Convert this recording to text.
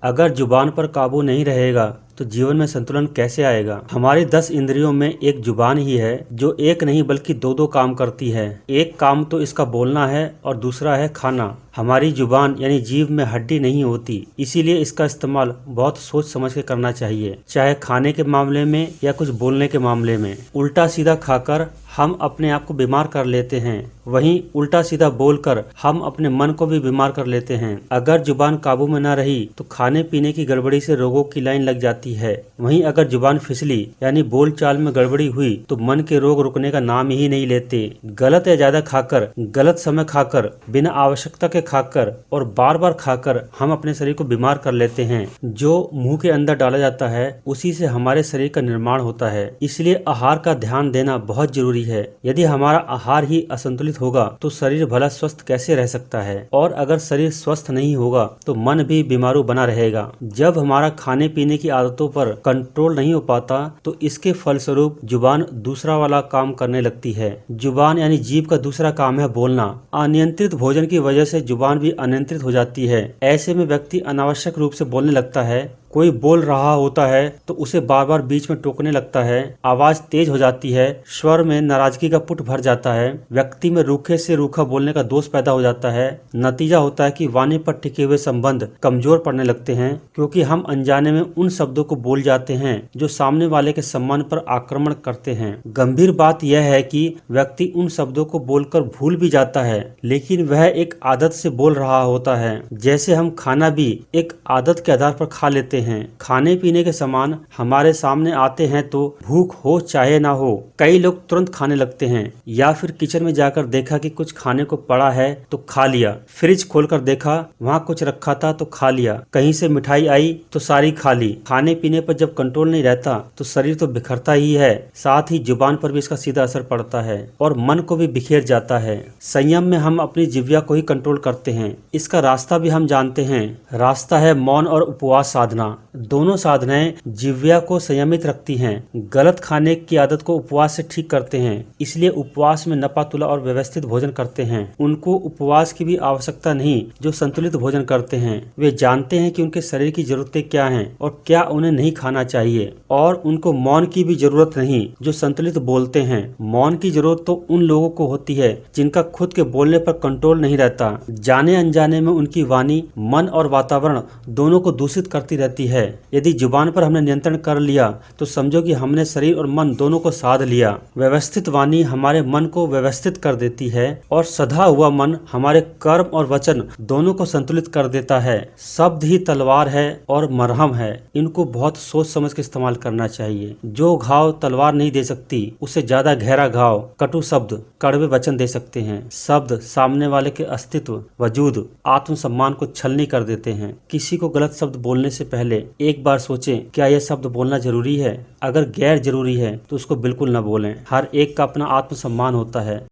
अगर जुबान पर काबू नहीं रहेगा तो जीवन में संतुलन कैसे आएगा। हमारी 10 इंद्रियों में एक जुबान ही है जो एक नहीं बल्कि दो दो काम करती है। एक काम तो इसका बोलना है और दूसरा है खाना। हमारी जुबान यानी जीभ में हड्डी नहीं होती, इसीलिए इसका इस्तेमाल बहुत सोच समझ के करना चाहिए, चाहे खाने के मामले में या कुछ बोलने के मामले में। उल्टा सीधा खाकर हम अपने आप को बीमार कर लेते हैं, वहीं उल्टा सीधा बोलकर हम अपने मन को भी बीमार कर लेते हैं। अगर जुबान काबू में न रही तो खाने पीने की गड़बड़ी से रोगों की लाइन लग जाती है। वहीं अगर जुबान फिसली यानी बोल चाल में गड़बड़ी हुई तो मन के रोग रुकने का नाम ही नहीं लेते। गलत या ज्यादा खाकर, गलत समय खाकर, बिना आवश्यकता के खाकर और बार बार खाकर हम अपने शरीर को बीमार कर लेते हैं। जो मुंह के अंदर डाला जाता है उसी से हमारे शरीर का निर्माण होता है, इसलिए आहार का ध्यान देना बहुत जरूरी है। यदि हमारा आहार ही असंतुलित होगा तो शरीर भला स्वस्थ कैसे रह सकता है, और अगर शरीर स्वस्थ नहीं होगा तो मन भी बीमारू बना रहेगा। जब हमारा खाने पीने की आदतों पर कंट्रोल नहीं हो पाता तो इसके फलस्वरूप जुबान दूसरा वाला काम करने लगती है। जुबान यानी जीभ का दूसरा काम है बोलना। अनियंत्रित भोजन की वजह से जुबान भी अनियंत्रित हो जाती है। ऐसे में व्यक्ति अनावश्यक रूप से बोलने लगता है। कोई बोल रहा होता है तो उसे बार बार बीच में टोकने लगता है, आवाज तेज हो जाती है, स्वर में नाराजगी का पुट भर जाता है, व्यक्ति में रूखे से रूखा बोलने का दोष पैदा हो जाता है। नतीजा होता है कि वाणी पर टिके हुए संबंध कमजोर पड़ने लगते हैं, क्योंकि हम अनजाने में उन शब्दों को बोल जाते हैं जो सामने वाले के सम्मान पर आक्रमण करते हैं। गंभीर बात यह है कि व्यक्ति उन शब्दों को बोलकर भूल भी जाता है, लेकिन वह एक आदत से बोल रहा होता है। जैसे हम खाना भी एक आदत के आधार पर खा लेते हैं। खाने पीने के सामान हमारे सामने आते हैं तो भूख हो चाहे ना हो, कई लोग तुरंत खाने लगते हैं, या फिर किचन में जाकर देखा कि कुछ खाने को पड़ा है तो खा लिया, फ्रिज खोलकर देखा वहाँ कुछ रखा था तो खा लिया, कहीं से मिठाई आई तो सारी खा ली। खाने पीने पर जब कंट्रोल नहीं रहता तो शरीर तो बिखरता ही है, साथ ही जुबान पर भी इसका सीधा असर पड़ता है और मन को भी बिखेर जाता है। संयम में हम अपनी जिह्वा को ही कंट्रोल करते हैं। इसका रास्ता भी हम जानते हैं। रास्ता है मौन और उपवास साधना। दोनों साधनाएं जिह्वा को संयमित रखती हैं, गलत खाने की आदत को उपवास से ठीक करते हैं। इसलिए उपवास में नपातुला और व्यवस्थित भोजन करते हैं। उनको उपवास की भी आवश्यकता नहीं जो संतुलित भोजन करते हैं। वे जानते हैं कि उनके शरीर की जरूरतें क्या हैं और क्या उन्हें नहीं खाना चाहिए, और उनको मौन की भी जरूरत नहीं जो संतुलित बोलते हैं। मौन की जरूरत तो उन लोगों को होती है जिनका खुद के बोलने पर कंट्रोल नहीं रहता। जाने अनजाने में उनकी वाणी मन और वातावरण दोनों को दूषित करती रहती है। यदि जुबान पर हमने नियंत्रण कर लिया तो समझो कि हमने शरीर और मन दोनों को साध लिया। व्यवस्थित वाणी हमारे मन को व्यवस्थित कर देती है और सधा हुआ मन हमारे कर्म और वचन दोनों को संतुलित कर देता है। शब्द ही तलवार है और मरहम है, इनको बहुत सोच समझ के इस्तेमाल करना चाहिए। जो घाव तलवार नहीं दे सकती उससे ज्यादा गहरा घाव कटु शब्द, कड़वे वचन दे सकते हैं। शब्द सामने वाले के अस्तित्व, वजूद, आत्मसम्मान को छलनी कर देते हैं। किसी को गलत शब्द बोलने से पहले एक बार सोचें, क्या यह शब्द बोलना जरूरी है? अगर गैर जरूरी है तो उसको बिल्कुल न बोलें। हर एक का अपना आत्मसम्मान होता है।